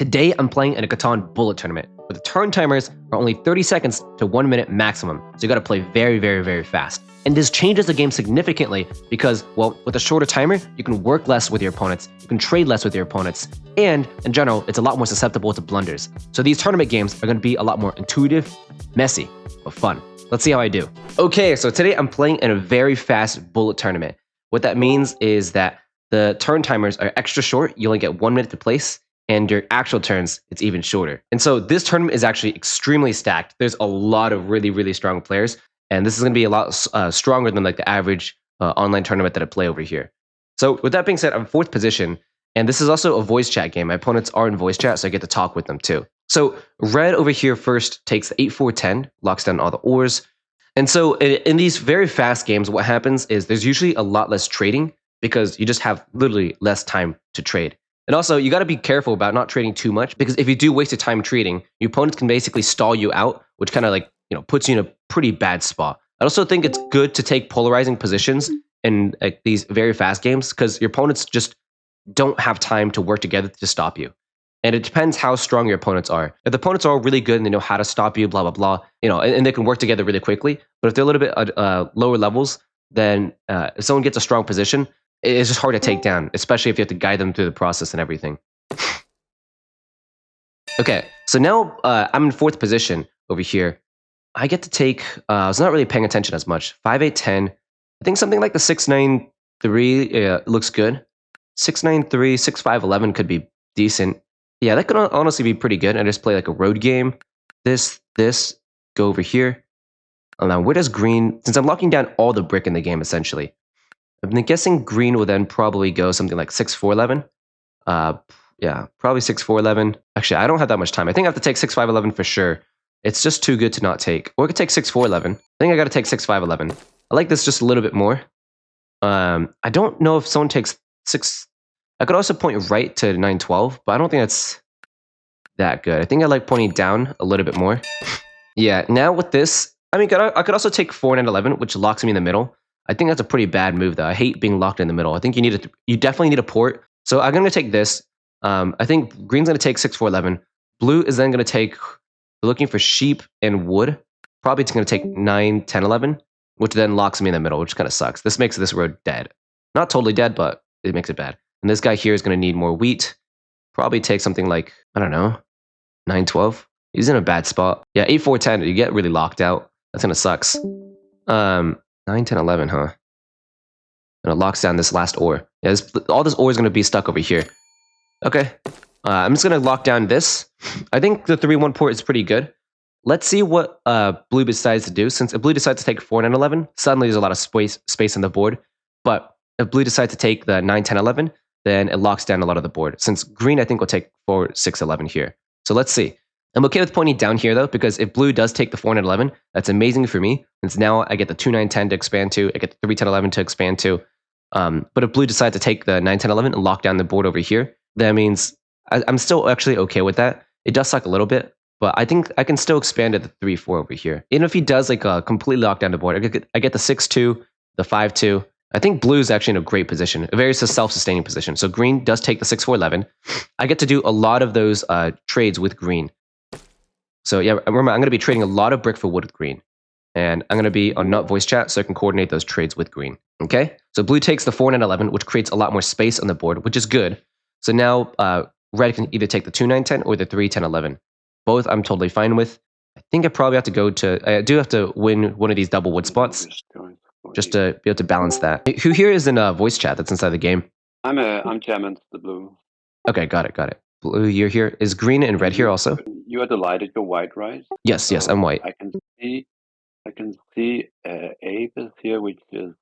Today I'm playing in a Catan bullet tournament, where the turn timers are only 30 seconds to 1 minute maximum, so you gotta play very fast. And this changes the game significantly because, well, with a shorter timer, you can work less with your opponents, you can trade less with your opponents, and in general, it's a lot more susceptible to blunders. So these tournament games are gonna be a lot more intuitive, messy, but fun. Let's see how I do. Okay, so today I'm playing in a very fast bullet tournament. What that means is that the turn timers are extra short, you only get 1 minute to place, and your actual turns, it's even shorter. And so this tournament is actually extremely stacked. There's a lot of really strong players, and this is going to be a lot stronger than like the average online tournament that I play over here. So with that being said, I'm 4th position, and this is also a voice chat game. My opponents are in voice chat, so I get to talk with them too. So red over here first takes the 8-4-10, locks down all the ores. And so in these very fast games, what happens is there's usually a lot less trading because you just have literally less time to trade. And also, you got to be careful about not trading too much, because if you do waste your time trading, your opponents can basically stall you out, which kind of like, puts you in a pretty bad spot. I also think it's good to take polarizing positions in like these very fast games, because your opponents just don't have time to work together to stop you. And it depends how strong your opponents are. If the opponents are all really good and they know how to stop you, blah, blah, blah, and they can work together really quickly. But if they're a little bit lower levels, then if someone gets a strong position, it's just hard to take down, especially if you have to guide them through the process and everything. Okay, so now I'm in 4th position over here. I get to take, I was not really paying attention as much. 5-8-10. I think something like the 6-9-3 looks good. 6-9-3, 6-5-11 could be decent. Yeah, that could honestly be pretty good. I just play like a road game. This, go over here. Oh, now, where does green, since I'm locking down all the brick in the game essentially, I'm guessing green will then probably go something like 6-4-11. Yeah, probably 6-4-11. Actually, I don't have that much time. I think I have to take 6-5-11 for sure. It's just too good to not take. Or I could take 6-4-11. I think I got to take 6-5-11. I like this just a little bit more. I don't know if someone takes 6. I could also point right to 9-12, but I don't think that's that good. I think I like pointing down a little bit more. Yeah, now with this, I mean, I could also take 4-9-11, which locks me in the middle. I think that's a pretty bad move, though. I hate being locked in the middle. I think you definitely need a port. So I'm going to take this. I think green's going to take 6-4-11. Blue is then going to take, we're looking for sheep and wood. Probably it's going to take 9-10-11, which then locks me in the middle, which kind of sucks. This makes this road dead. Not totally dead, but it makes it bad. And this guy here is going to need more wheat. Probably take something like, I don't know, 9-12. He's in a bad spot. Yeah, 8-4-10, you get really locked out. That kind of sucks. 9-10-11, huh? And it locks down this last ore. Yeah, all this ore is going to be stuck over here. Okay. I'm just going to lock down this. I think the 3-1 port is pretty good. Let's see what blue decides to do. Since if blue decides to take 4-9-11, suddenly there's a lot of space on the board. But if blue decides to take the 9-10-11, then it locks down a lot of the board. Since green, I think, will take 4-6-11 here. So let's see. I'm okay with pointing down here, though, because if blue does take the 4-9-11, that's amazing for me. Since now I get the 2-9-10 to expand to, I get the 3-10-11 to expand to. But if blue decides to take the 9-10-11 and lock down the board over here, that means I'm still actually okay with that. It does suck a little bit, but I think I can still expand at the 3-4 over here. Even if he does like completely lock down the board, I get the 6-2, the 5-2. I think blue is actually in a great position, a very self-sustaining position. So green does take the 6-4-11. I get to do a lot of those trades with green. So yeah, remember, I'm going to be trading a lot of brick for wood with green. And I'm going to be on not voice chat, so I can coordinate those trades with green. Okay? So blue takes the 4-9-11, which creates a lot more space on the board, which is good. So now red can either take the 2-9-10 or the 3-10-11. Both I'm totally fine with. I think I probably have to go to, I do have to win one of these double wood spots, just to be able to balance that. Who here is in voice chat that's inside the game? I'm chairman, the blue. Okay, got it. Blue, you're here. Is green and red here also? You are DyLighted, you're white, right? Yes, I'm white. I can see Abe is here, which is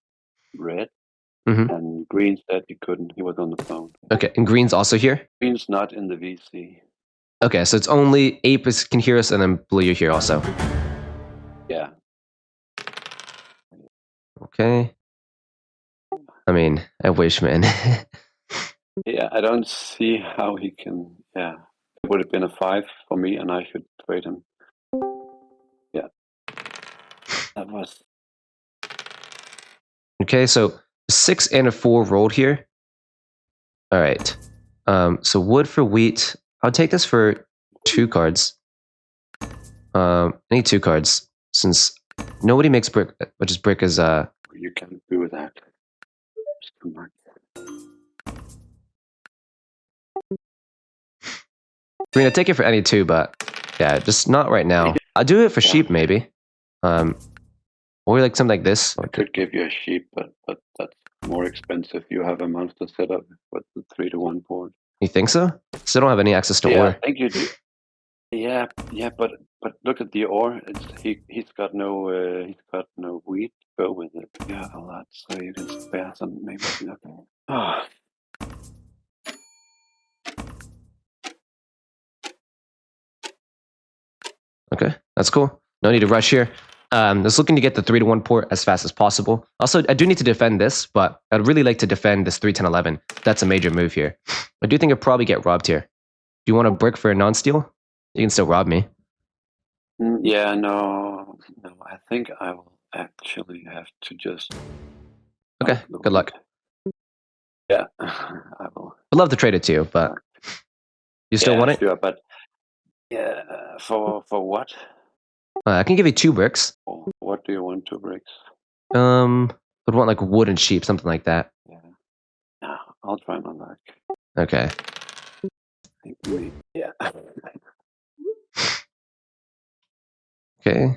red. And green said he couldn't. He was on the phone. Okay, and green's also here? Green's not in the VC. Okay, so it's only Ape can hear us, and then blue, you're here also. Yeah. Okay. I mean, I wish, man. Yeah, I don't see how he can. Yeah, it would have been a 5 for me, and I should trade him. Yeah, that was. Okay, so 6 and a 4 rolled here. All right. So wood for wheat. I'll take this for 2 cards. I need 2 cards since nobody makes brick, which is brick is You can't do that. It's too much. I mean, I take it for any 2, but yeah, just not right now. I'll do it for sheep maybe, or like something like this. I could give you a sheep, but that's more expensive. You have a monster setup with the 3-to-1 board. You think so? Still don't have any access to Yeah, ore. I think you do. Yeah, but look at the ore. He's got no wheat to go with it. Yeah, a lot. So you can spare some. Maybe nothing. Oh. Okay, that's cool. No need to rush here. Just looking to get the 3-to-1 port as fast as possible. Also, I do need to defend this, but I'd really like to defend this 3-10-11. That's a major move here. I do think I'll probably get robbed here. Do you want a brick for a non-steal? You can still rob me. Yeah, no. I think I will actually have to just. Okay, good luck. Yeah, I will. I'd love to trade it to you, but you still want it? Sure, but yeah, for what? I can give you 2 bricks. What do you want 2 bricks? Would want like wood and sheep, something like that. Yeah. No, I'll try my luck. Okay. Yeah. Okay.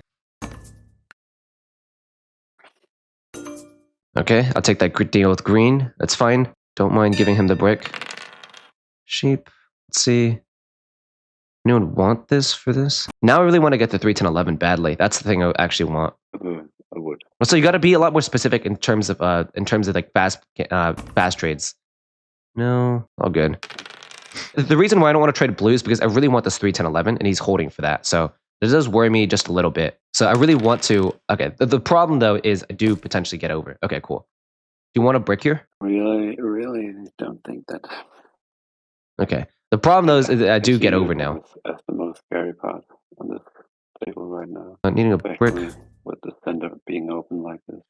Okay, I'll take that deal with green. That's fine. Don't mind giving him the brick. Sheep. Let's see. Anyone want this for this? Now I really want to get the 3-10-11 badly. That's the thing I actually want. I would. So you got to be a lot more specific in terms of like fast trades. No, all good. The reason why I don't want to trade blue is because I really want this 3-10-11 and he's holding for that. So it does worry me just a little bit. So I really want to. Okay, the problem though is I do potentially get over. Okay, cool. Do you want a brick here? Really don't think that. Okay. The problem though is that I do get over now. That's the most scary part on this table right now. Needing a brick. With the center being open like this.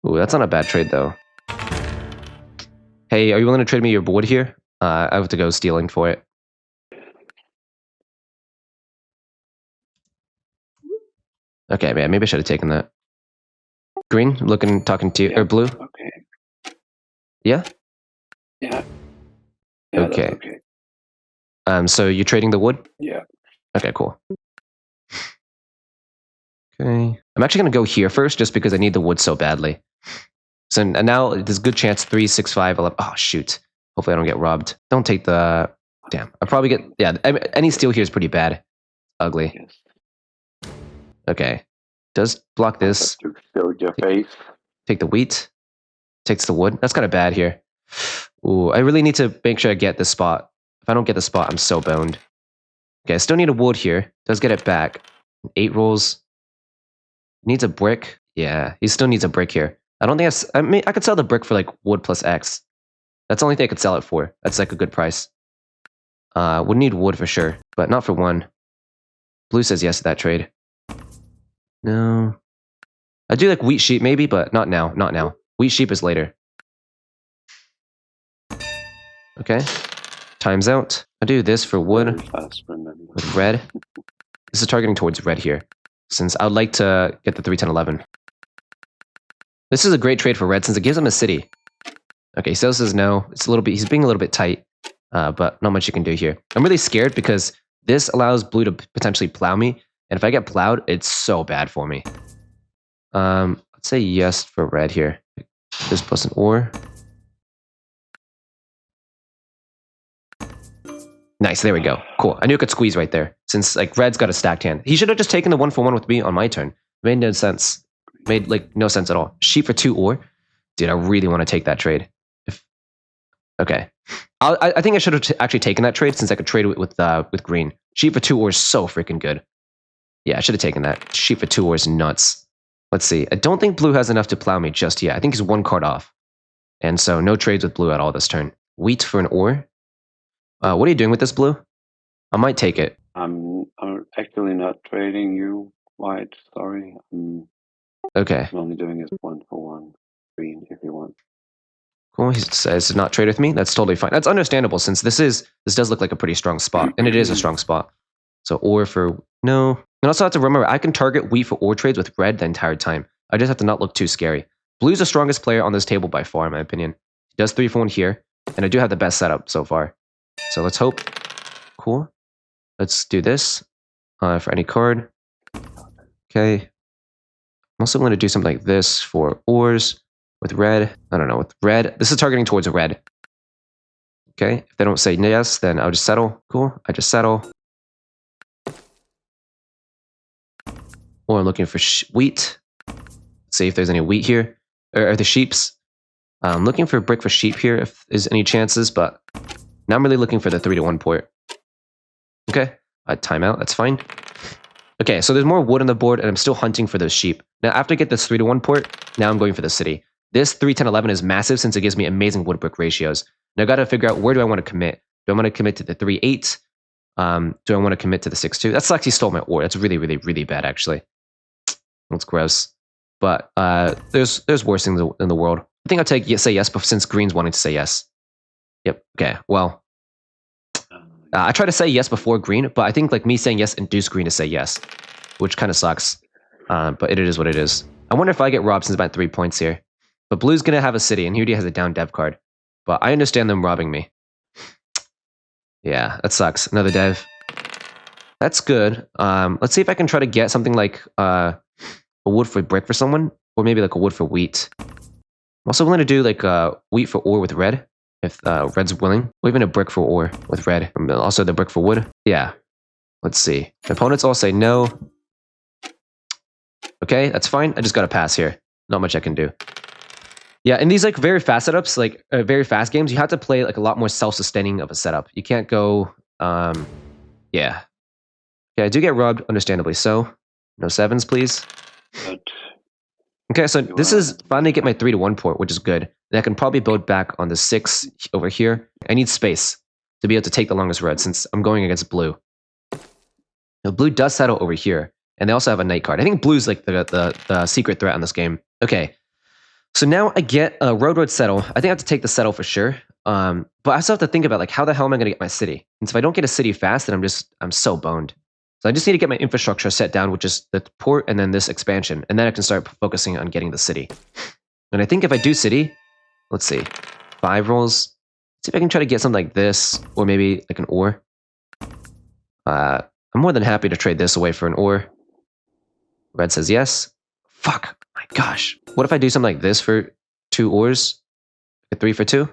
Ooh, that's not a bad trade though. Hey, are you willing to trade me your wood here? I have to go stealing for it. Okay, man, maybe I should have taken that. Green, talking to you, or blue? Okay. Yeah? Yeah. Okay. So you're trading the wood? Yeah. Okay, cool. Okay. I'm actually going to go here first just because I need the wood so badly. So and now there's a good chance 3, 6, 5, 11. Oh, shoot. Hopefully I don't get robbed. Don't take the... Damn. I probably get... Yeah, any steal here is pretty bad. Ugly. Yes. Okay. Does block this. Show your face. Take the wheat. Takes the wood. That's kind of bad here. Ooh, I really need to make sure I get this spot. If I don't get the spot, I'm so boned. Okay, I still need a wood here. Does get it back. 8 rolls. Needs a brick. Yeah, he still needs a brick here. I don't think I could sell the brick for like wood plus X. That's the only thing I could sell it for. That's like a good price. Would need wood for sure, but not for 1. Blue says yes to that trade. No. I do like wheat sheep maybe, but not now. Not now. Wheat sheep is later. Okay. Time's out. I do this for wood with red. This is targeting towards red here, since I would like to get the 3-10-11. This is a great trade for red since it gives him a city. Okay, so says no. It's a little bit. He's being a little bit tight, but not much you can do here. I'm really scared because this allows blue to potentially plow me, and if I get plowed, it's so bad for me. Let's say yes for red here. This plus an ore. Nice, there we go. Cool. I knew it could squeeze right there, since like red's got a stacked hand. He should have just taken the 1-for-1 with me on my turn. Made no sense. Made like no sense at all. Sheep for 2 ore. Dude, I really want to take that trade. Okay. I think I should have actually taken that trade since I could trade it with green. Sheep for 2 ore is so freaking good. Yeah, I should have taken that. Sheep for 2 ore is nuts. Let's see. I don't think blue has enough to plow me just yet. I think he's 1 card off. And so no trades with blue at all this turn. Wheat for an ore. What are you doing with this blue? I might take it. I'm actually not trading you white. Sorry. Okay. I'm only doing this 1-for-1. green if you want. Cool. He says to not trade with me. That's totally fine. That's understandable since this does look like a pretty strong spot, and it is a strong spot. So ore for no. And also have to remember I can target wheat for ore trades with red the entire time. I just have to not look too scary. Blue's the strongest player on this table by far, in my opinion. He does 3 for 1 here, and I do have the best setup so far. So let's hope. Cool. Let's do this for any card. Okay. I'm also going to do something like this for ores with red. I don't know, with red. This is targeting towards red. Okay. If they don't say yes, then I'll just settle. Cool. I just settle. Or I'm looking for wheat. Let's see if there's any wheat here. Or the sheeps. I'm looking for a brick for sheep here if there's any chances, but now I'm really looking for the 3 to 1 port. Okay. Timeout. That's fine. Okay, so there's more wood on the board, and I'm still hunting for those sheep. Now, after I get this 3 to 1 port, now I'm going for the city. This 3, 10, 11 is massive since it gives me amazing wood brick ratios. Now, I got to figure out where do I want to commit. Do I want to commit to the 3, 8? Do I want to commit to the 6, 2? That's actually stole my ore. That's really, really, really bad, actually. That's gross. But there's worse things in the world. I think I'll say yes, but since green's wanting to say yes. Yep. Okay. Well, I try to say yes before green, but I think like me saying yes induced green to say yes, which kind of sucks. But it is what it is. I wonder if I get robbed since I'm at 3 points here. But blue's gonna have a city, and he already has a down dev card. But I understand them robbing me. Yeah, that sucks. Another dev. That's good. Let's see if I can try to get something like a wood for brick for someone, or maybe like a wood for wheat. I'm also willing to do like wheat for ore with red, if red's willing, or even a brick for ore with red. Also the brick for wood. Yeah. Let's see. My opponents all say no. Okay, that's fine. I just got to pass here. Not much I can do. Yeah, in these like very fast setups, like very fast games, you have to play like a lot more self-sustaining of a setup. You can't go, yeah. Yeah, I do get robbed, understandably so. No 7s, please. But okay, so this is finally get my 3 to 1 port, which is good. And I can probably build back on the 6 over here. I need space to be able to take the longest road since I'm going against blue. Now, blue does settle over here, and they also have a knight card. I think blue's like the secret threat in this game. Okay, so now I get a road settle. I think I have to take the settle for sure. But I also have to think about like how the hell am I going to get my city? And so if I don't get a city fast, then I'm so boned. So I just need to get my infrastructure set down, which is the port and then this expansion. And then I can start focusing on getting the city. And I think if I do city, let's see, 5 rolls. See if I can try to get something like this, or maybe like an ore. I'm more than happy to trade this away for an ore. Red says yes. Fuck, my gosh. What if I do something like this for 2 ores? A 3 for 2?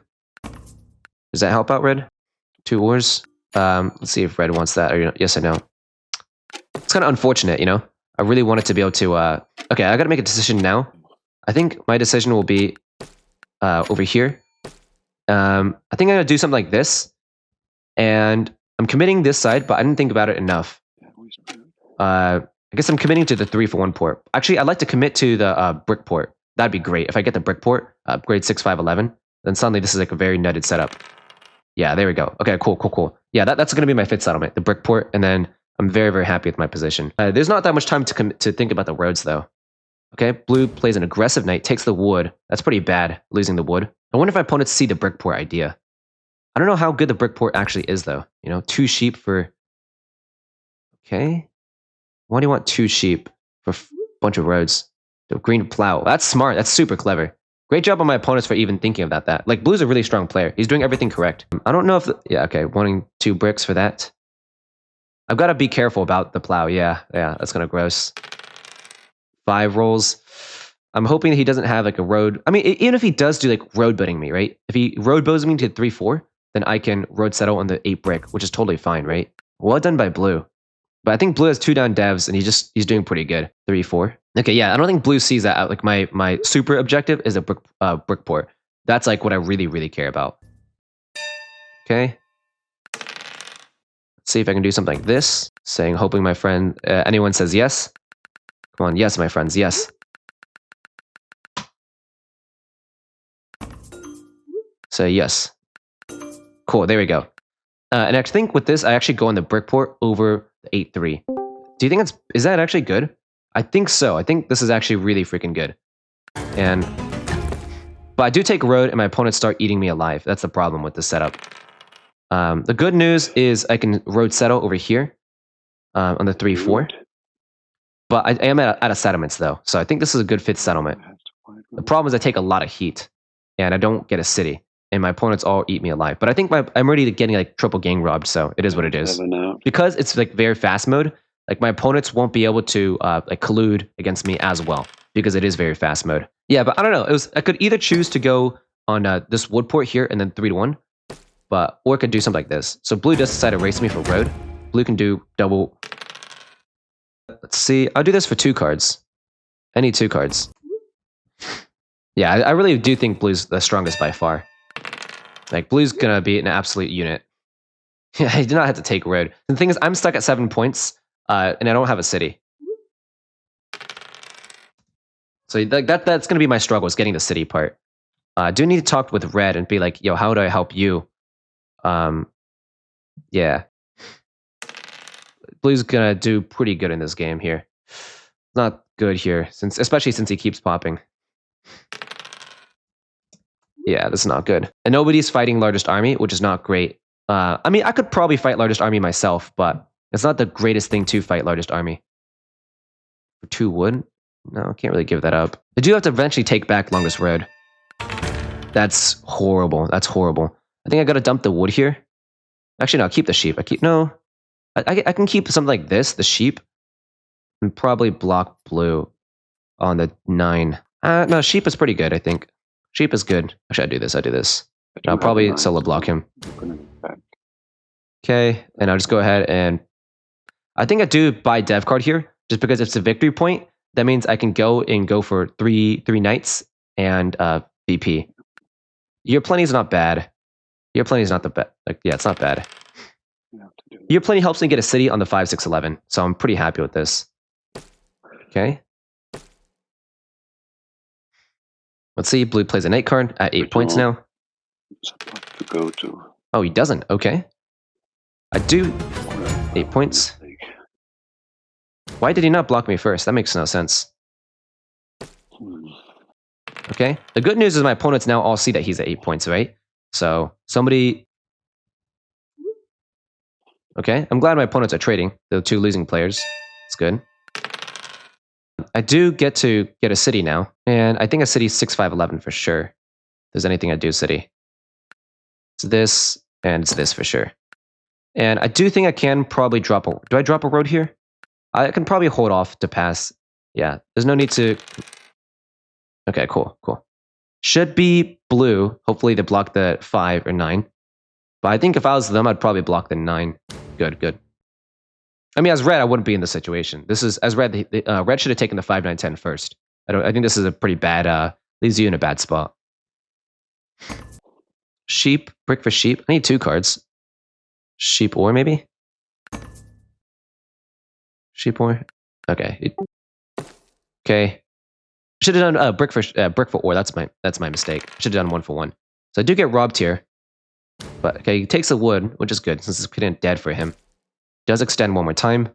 Does that help out, red? 2 ores? Let's see if red wants that. Or yes or no. It's kind of unfortunate, you know? I really wanted to be able to, okay, I gotta make a decision now. I think my decision will be over here. I think I'm gonna do something like this. And I'm committing this side, but I didn't think about it enough. I guess I'm committing to the 3 for 1 port. Actually, I'd like to commit to the brick port. That'd be great. If I get the brick port, upgrade 6, 5, 11, then suddenly this is like a very nutted setup. Yeah, there we go. Okay, cool. Yeah, that's gonna be my 5th settlement, the brick port, and then I'm very, very happy with my position. There's not that much time to think about the roads, though. Okay, blue plays an aggressive knight, takes the wood. That's pretty bad, losing the wood. I wonder if my opponents see the brick port idea. I don't know how good the brick port actually is, though. You know, 2 sheep for... Okay. Why do you want 2 sheep for a bunch of roads? The green plow. That's smart. That's super clever. Great job on my opponents for even thinking about that. Like, blue's a really strong player. He's doing everything correct. I don't know if... yeah, okay, wanting 2 bricks for that. I've got to be careful about the plow. Yeah, that's kind of gross. 5 rolls. I'm hoping that he doesn't have like a road. I mean, even if he does do like road building me, right? If he road builds me to 3, 4, then I can road settle on the 8 brick, which is totally fine, right? Well done by blue. But I think blue has 2 down devs, and he's doing pretty good. 3, 4. Okay, yeah, I don't think blue sees that. Like my super objective is a brick port. That's like what I really, really care about. Okay. See if I can do something like this, hoping my friend, anyone says yes. Come on, yes, my friends, yes. Say yes. Cool, there we go. And I think with this, I actually go on the brick port over the 8-3. Do you think is that actually good? I think so. I think this is actually really freaking good. And But I do take road, and my opponents start eating me alive. That's the problem with this setup. The good news is I can road settle over here on the 3-4. But I am out of settlements, though. So I think this is a good fit settlement. The problem is I take a lot of heat, and I don't get a city. And my opponents all eat me alive. But I think I'm already getting like triple gang robbed, so it is what it is. Because it's like very fast mode, like my opponents won't be able to like collude against me as well, because it is very fast mode. Yeah, but I don't know. I could either choose to go on this wood port here and then 3-1, or I could do something like this. So blue does decide to race me for road. Blue can do double. Let's see. I'll do this for 2 cards. I need 2 cards. Yeah, I really do think blue's the strongest by far. Like, blue's gonna be an absolute unit. Yeah, I do not have to take road. The thing is, I'm stuck at 7 points, and I don't have a city. So that's gonna be my struggle, is getting the city part. I do need to talk with red and be like, yo, how do I help you? Yeah. Blue's gonna do pretty good in this game here. Not good here, especially since he keeps popping. Yeah, this is not good. And nobody's fighting largest army, which is not great. I mean, I could probably fight largest army myself, but it's not the greatest thing to fight largest army. For 2 wood? No, I can't really give that up. I do have to eventually take back longest road. That's horrible. That's horrible. I think I gotta dump the wood here. Actually, no, I'll keep the sheep. I can keep something like this, the sheep, and probably block blue on the 9. No, sheep is pretty good, I think. Sheep is good. Actually, I do this. I'll probably solo block him. Okay, and I'll just go ahead and... I think I do buy dev card here, just because it's a victory point. That means I can go for three knights and VP. Your plenty is not bad. Your plenty is not the best. Like, yeah, it's not bad. Your plenty helps me get a city on the 5, 6, 11, so I'm pretty happy with this. Okay. Let's see. Blue plays a knight card at 8 points now. To go to. Oh, he doesn't. Okay. I do 8 points. Why did he not block me first? That makes no sense. Okay. The good news is my opponents now all see that he's at 8 points, right? So somebody... Okay. I'm glad my opponents are trading. The 2 losing players. It's good. I do get to get a city now. And I think a city is 6, 5, 11 for sure. If there's anything I do city. It's this, and it's this for sure. And I do think I can probably drop a... Do I drop a road here? I can probably hold off to pass. Yeah, there's no need to... Okay, cool. Should be blue. Hopefully they block the 5 or 9. But I think if I was them, I'd probably block the 9. Good. I mean, as red, I wouldn't be in this situation. This is... As red, red should have taken the 5, 9, 10 first. I think this is a pretty bad... leaves you in a bad spot. Sheep. Brick for sheep. I need 2 cards. Sheep ore, maybe? Sheep ore? Okay. Okay. Should have done brick for ore. That's my mistake. Should have done 1 for 1. So I do get robbed here. But okay, he takes the wood, which is good since it's pretty dead for him. Does extend 1 more time.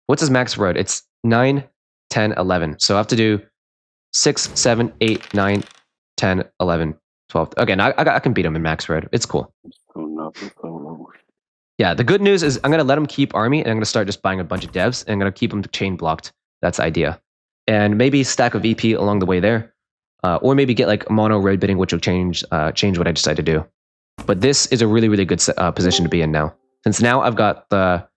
What's his max road? It's 9, 10, 11. So I have to do 6, 7, 8, 9, 10, 11, 12. Okay, now I can beat him in max road. It's cool. Yeah, the good news is I'm going to let him keep army, and I'm going to start just buying a bunch of devs, and I'm going to keep him chain blocked. That's the idea. And maybe stack a VP along the way there. Or maybe get like mono road bidding, which will change what I decide to do. But this is a really, really good position to be in now. Since now I've got the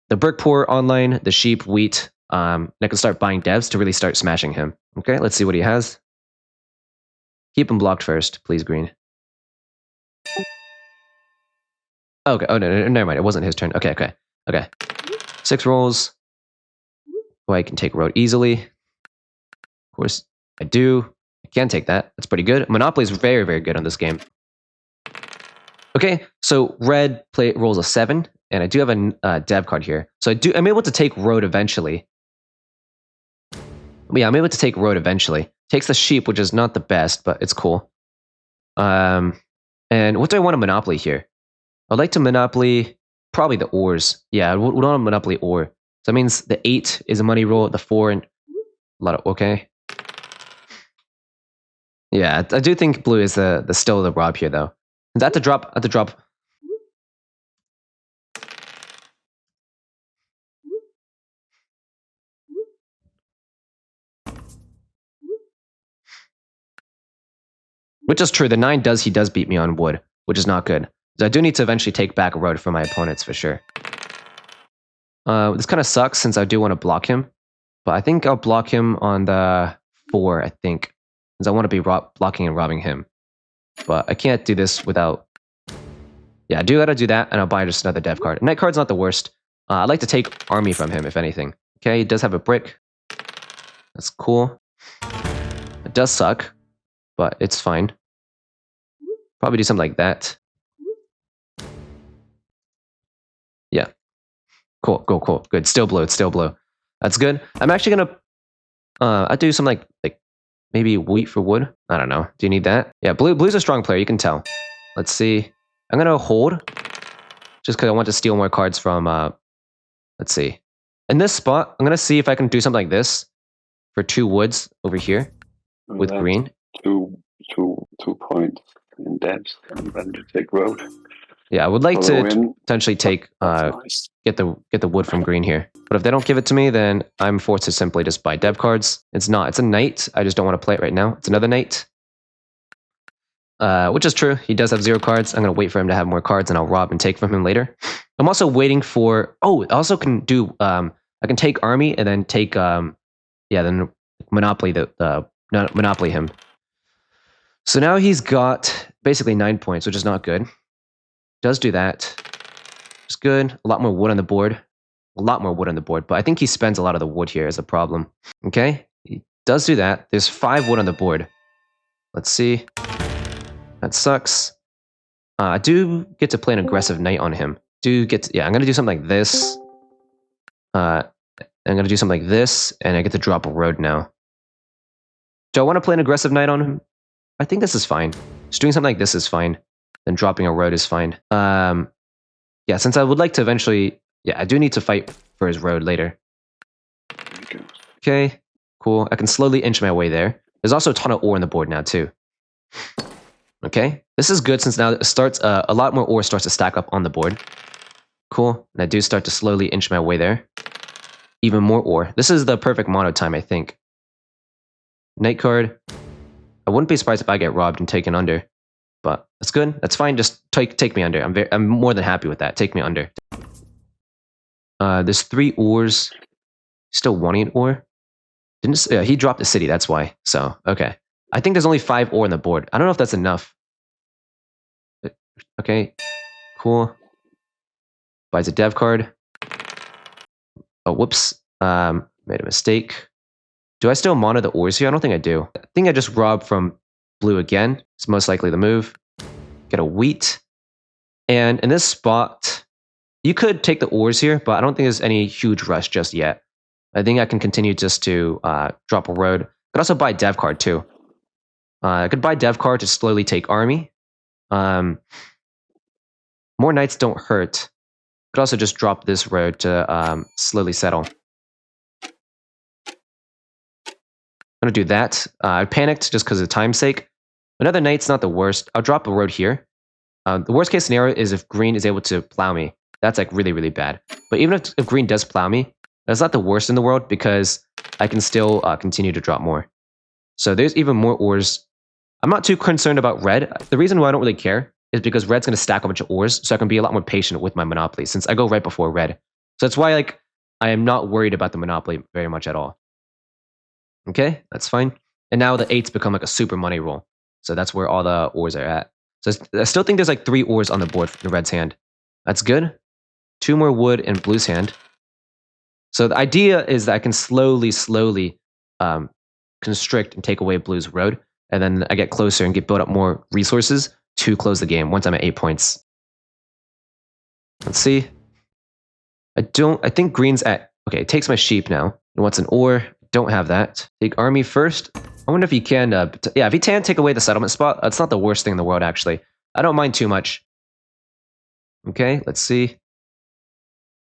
brick pour online, the sheep, wheat, and I can start buying devs to really start smashing him. Okay, let's see what he has. Keep him blocked first, please, green. Okay. Oh, no, never mind. It wasn't his turn. Okay. 6 rolls. Oh, I can take road easily. Of course, I do. I can take that. That's pretty good. Monopoly is very, very good on this game. Okay, so red rolls a 7, and I do have a dev card here. So I'm able to take road eventually. Yeah, I'm able to take road eventually. Takes the sheep, which is not the best, but it's cool. And what do I want to monopoly here? I'd like to monopoly probably the ores. Yeah, I would want to monopoly ore. So that means the 8 is a money roll, the 4 and a lot of... Okay. Yeah, I do think blue is the still the rob here though. At the drop. Which is true. The 9 he does beat me on wood, which is not good. So I do need to eventually take back a road for my opponents for sure. This kind of sucks since I do want to block him, but I think I'll block him on the 4. I think because I want to be blocking and robbing him. But I can't do this without. Yeah, I do gotta do that, and I'll buy just another dev card. Knight card's not the worst. I'd like to take army from him if anything. Okay, he does have a brick. That's cool. It does suck, but it's fine. Probably do something like that. Yeah. Cool. Good. Still blue. It's still blue. That's good. I'm actually gonna I'd do something like maybe wheat for wood. I don't know. Do you need that? Yeah, blue's a strong player, you can tell. Let's see. I'm gonna hold just because I want to steal more cards from let's see. In this spot, I'm gonna see if I can do something like this for 2 woods over here with green. 2 points in depth, and then you take road. Yeah, I would like to potentially take nice. get the wood from green here. But if they don't give it to me, then I'm forced to simply just buy dev cards. It's a knight. I just don't want to play it right now. It's another knight. Which is true. He does have 0 cards. I'm gonna wait for him to have more cards and I'll rob and take from him later. I'm also waiting for I also can do I can take army and then take then monopoly monopoly him. So now he's got basically 9 points, which is not good. Does do that. It's good. A lot more wood on the board. But I think he spends a lot of the wood here as a problem. Okay, he does do that. There's 5 wood on the board. Let's see. That sucks. I do get to play an aggressive knight on him. I'm gonna do something like this. I'm gonna do something like this, and I get to drop a road now. Do I want to play an aggressive knight on him? I think this is fine. Just doing something like this is fine. Then dropping a road is fine. Yeah, since I would like to eventually... Yeah, I do need to fight for his road later. Okay, cool. I can slowly inch my way there. There's also a ton of ore on the board now, too. Okay, this is good since now it starts... a lot more ore starts to stack up on the board. Cool, and I do start to slowly inch my way there. Even more ore. This is the perfect mono time, I think. Knight card. I wouldn't be surprised if I get robbed and taken under. But that's good. That's fine. Just take me under. I'm more than happy with that. Take me under. There's 3 ores. Still wanting an ore. He dropped the city. That's why. So okay. I think there's only 5 ore on the board. I don't know if that's enough. Okay. Cool. Buys a dev card. Oh, whoops. Made a mistake. Do I still mono the ores here? I don't think I do. I think I just rob from blue again. It's most likely the move. Get a wheat. And in this spot, you could take the ores here, but I don't think there's any huge rush just yet. I think I can continue just to drop a road. Could also buy dev card too. I could buy dev card to slowly take army. More knights don't hurt. Could also just drop this road to slowly settle. I'm gonna do that. I panicked just because of time's sake. Another knight's not the worst. I'll drop a road here. The worst case scenario is if green is able to plow me. That's like really, really bad. But even if green does plow me, that's not the worst in the world because I can still continue to drop more. So there's even more ores. I'm not too concerned about red. The reason why I don't really care is because red's going to stack a bunch of ores, so I can be a lot more patient with my monopoly since I go right before red. So that's why I am not worried about the monopoly very much at all. Okay, that's fine. And now the 8's become like a super money roll. So that's where all the ores are at. So I still think there's like 3 ores on the board in the red's hand. That's good. 2 more wood in blue's hand. So the idea is that I can slowly constrict and take away blue's road. And then I get closer and build up more resources to close the game once I'm at 8 points. Let's see. I think green's at... Okay, it takes my sheep now. It wants an ore. Don't have that. Take army first. I wonder if he can... if he can take away the settlement spot, that's not the worst thing in the world, actually. I don't mind too much. Okay, let's see.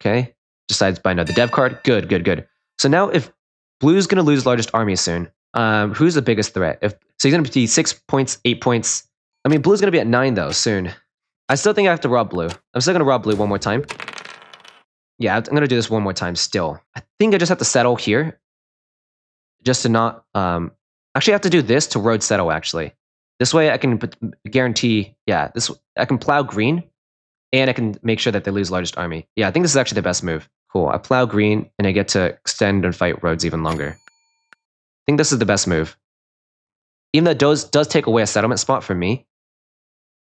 Okay. Decides by another dev card. Good. So now if blue's going to lose largest army soon, Who's the biggest threat? So he's going to be 6 points, 8 points. I mean, blue's going to be at 9 though soon. I still think I have to rob blue. I'm still going to rob blue one more time. Yeah, I'm going to do this one more time still. I think I just have to settle here. Just to not... actually, I have to do this to road settle, actually. This way I can guarantee... Yeah, I can plow green. And I can make sure that they lose largest army. Yeah, I think this is actually the best move. Cool. I plow green, and I get to extend and fight roads even longer. I think this is the best move. Even though it does take away a settlement spot from me,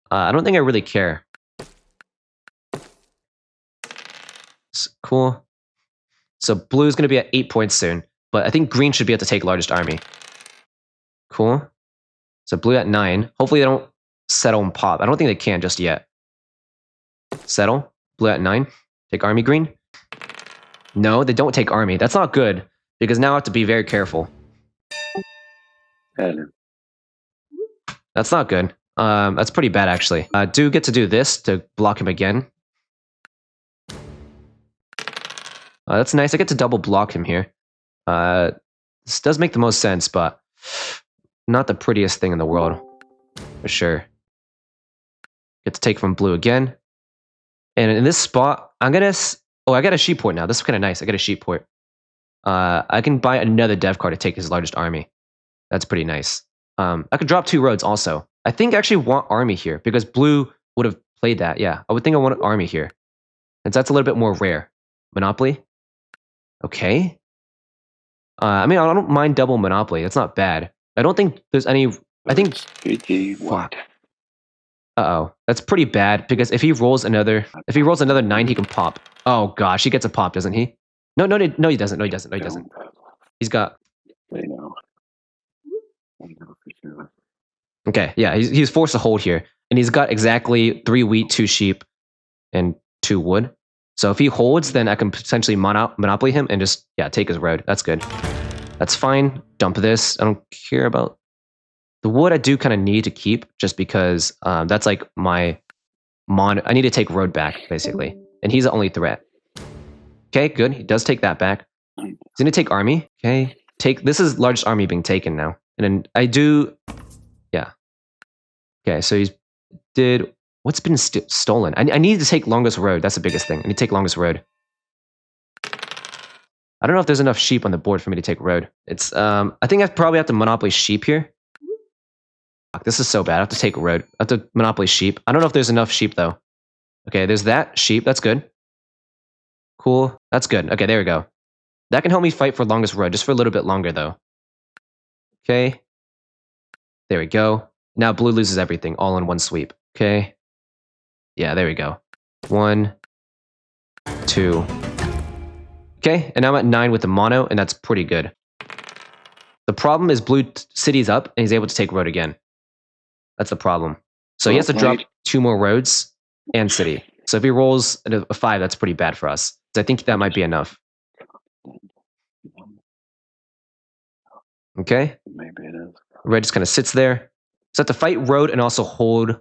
I don't think I really care. Cool. So blue is going to be at 8 points soon, but I think green should be able to take largest army. Cool. So blue at 9. Hopefully they don't settle and pop. I don't think they can just yet. Settle. Blue at 9. Take army green. No, they don't take army. That's not good, because now I have to be very careful. That's not good. That's pretty bad, actually. I do get to do this to block him again. That's nice. I get to double block him here. This does make the most sense, but not the prettiest thing in the world, for sure. Get to take from blue again. And in this spot, I'm gonna... Oh, I got a sheep port now. This is kind of nice. I got a sheep port. I can buy another dev card to take his largest army. That's pretty nice. I could drop 2 roads also. I think I actually want army here, because blue would have played that. Yeah, I would think I want army here. And that's a little bit more rare. Monopoly? Okay. I mean, I don't mind double monopoly. It's not bad. I don't think there's any... I think... Fuck. Uh-oh. That's pretty bad, because if he rolls another 9, he can pop. Oh gosh, he gets a pop, doesn't he? No, he doesn't. No, he doesn't. He's got... They know. Okay, yeah, he's forced to hold here. And he's got exactly 3 wheat, 2 sheep, and 2 wood. So if he holds, then I can potentially monopoly him and just, yeah, take his road. That's good. That's fine. Dump this. I don't care about... The wood I do kind of need to keep, just because that's like my... I need to take road back, basically. And he's the only threat. Okay, good. He does take that back. He's going to take army. Okay. This is largest army being taken now. And then I do... Yeah. Okay, so he's... What's been stolen? I need to take longest road. That's the biggest thing. I need to take longest road. I don't know if there's enough sheep on the board for me to take road. It's... I think I probably have to monopoly sheep here. Fuck, this is so bad. I have to take road. I have to monopoly sheep. I don't know if there's enough sheep, though. Okay, there's that. Sheep. That's good. Cool. That's good. Okay, there we go. That can help me fight for longest road, just for a little bit longer, though. Okay. There we go. Now blue loses everything, all in one sweep. Okay. Yeah, there we go. 1, 2. Okay, and now I'm at 9 with the mono, and that's pretty good. The problem is blue city's up, and he's able to take road again. That's the problem. So he has to drop 2 more roads and city. So if he rolls a 5, that's pretty bad for us. So I think that might be enough. Okay. Maybe it is. Red just kind of sits there. So I have to fight road and also hold.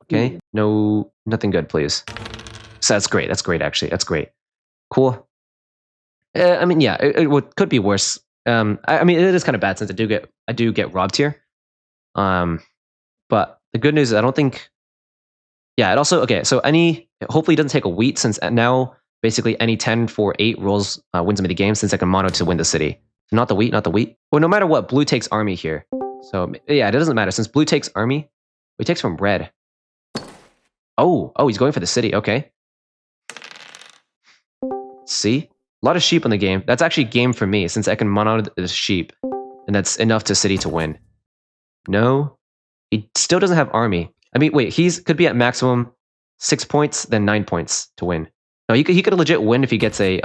Okay. No, nothing good, please. So that's great. That's great, actually. That's great. Cool. I mean, yeah, it could be worse. I mean, it is kind of bad since I do get robbed here. But the good news is I don't think... Yeah, it also... Okay, so hopefully he doesn't take a wheat, since now basically any 10 for 8 rolls wins me the game, since I can mono to win the city. Not the wheat, not the wheat. Well, no matter what, blue takes army here. So, yeah, it doesn't matter. Since blue takes army, he takes from red. Oh, he's going for the city. Okay. See? A lot of sheep in the game. That's actually game for me, since I can mono the sheep. And that's enough to city to win. No. He still doesn't have army. I mean, wait, could be at maximum 6 points, then 9 points to win. No, he could legit win if he gets a...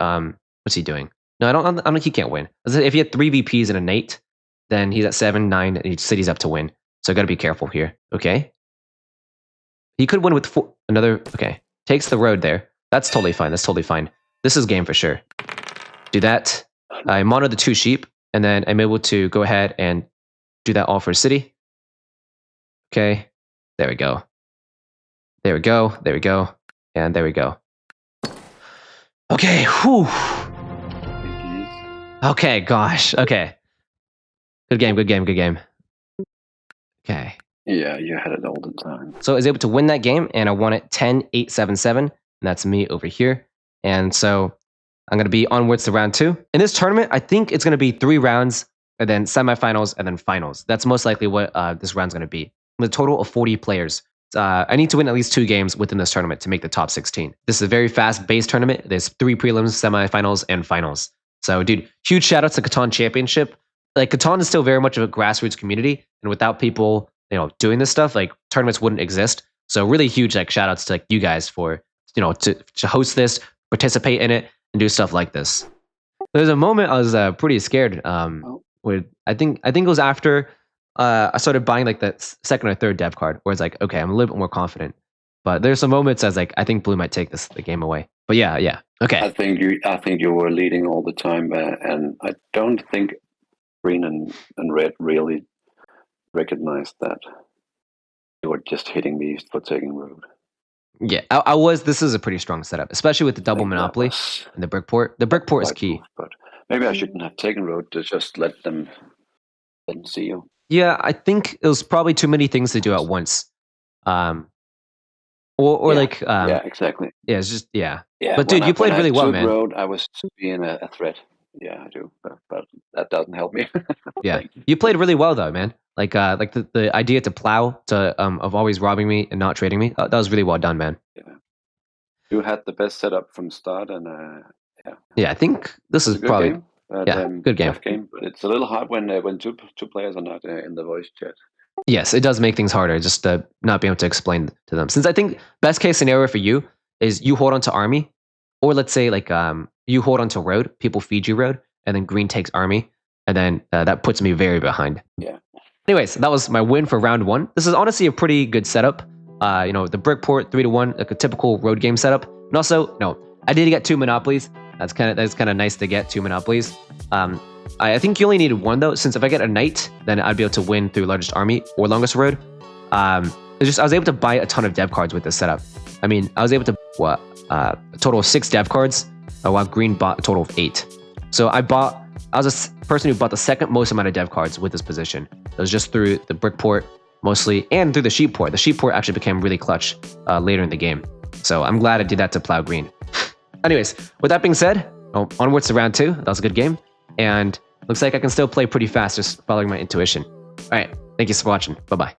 What's he doing? No, I don't. He can't win. If he had 3 VPs and a Nate, then he's at 7, 9, and city's up to win. So I got to be careful here. Okay. He could win with 4, another. Okay, takes the road there. That's totally fine. That's totally fine. This is game for sure. Do that. I mono the 2 sheep, and then I'm able to go ahead and do that all for city. Okay. There we go. There we go. There we go. And there we go. Okay. Whew. Okay, gosh. Okay. Good game, good game, good game. Okay. Yeah, you had it all the time. So I was able to win that game, and I won it 10-8, 7-7. And that's me over here. And so I'm going to be onwards to round 2. In this tournament, I think it's going to be 3 rounds, and then semifinals, and then finals. That's most likely what this round's going to be. With a total of 40 players. I need to win at least 2 games within this tournament to make the top 16. This is a very fast-paced tournament. There's 3 prelims, semifinals, and finals. So, dude, huge shout-outs to Catan Championship. Like, Catan is still very much of a grassroots community, and without people, doing this stuff, like, tournaments wouldn't exist. So, really huge, like, shout-outs to you guys for, to host this, participate in it, and do stuff like this. There's a moment I was pretty scared. With I think it was after I started buying like the second or third dev card, where it's like, okay, I'm a little bit more confident. But there's some moments I was like, I think blue might take the game away. But yeah, okay. I think you were leading all the time, and I don't think green and red really recognized that you were just hitting me for taking road. Yeah, I was. This is a pretty strong setup, especially with the double monopoly and the brick port. The brick port is key. But maybe I shouldn't have taken road to just let them see you. Yeah, I think it was probably too many things to do at once. Yeah, exactly. Yeah, it's just Yeah, but dude, you played really well, man. Road, I was being a threat. Yeah, I do, but that doesn't help me. Yeah, you played really well though, man. Like the idea to plow of always robbing me and not trading me. That was really well done, man. Yeah, you had the best setup from start, and yeah, I think this is probably game. Good game. But it's a little hard when two players are not in the voice chat. Yes, it does make things harder just to not be able to explain to them. Since I think best case scenario for you is you hold on to army, or let's say like you hold on to road, people feed you road, and then green takes army, and then that puts me very behind. Yeah. Anyways, that was my win for round 1. This is honestly a pretty good setup. The brick port 3-1, like a typical road game setup. And also, I did get 2 monopolies. That's kind of nice to get 2 monopolies. I think you only needed 1 though, since if I get a knight, then I'd be able to win through largest army or longest road. I was able to buy a ton of dev cards with this setup. I mean, I was able to a total of 6 dev cards, while green bought a total of 8. So I was a person who bought the second most amount of dev cards with this position. It was just through the brick port mostly, and through the sheep port. The sheep port actually became really clutch later in the game. So I'm glad I did that to plow green. Anyways, with that being said, onwards to round 2. That was a good game. And looks like I can still play pretty fast just following my intuition. All right. Thank you for watching. Bye-bye.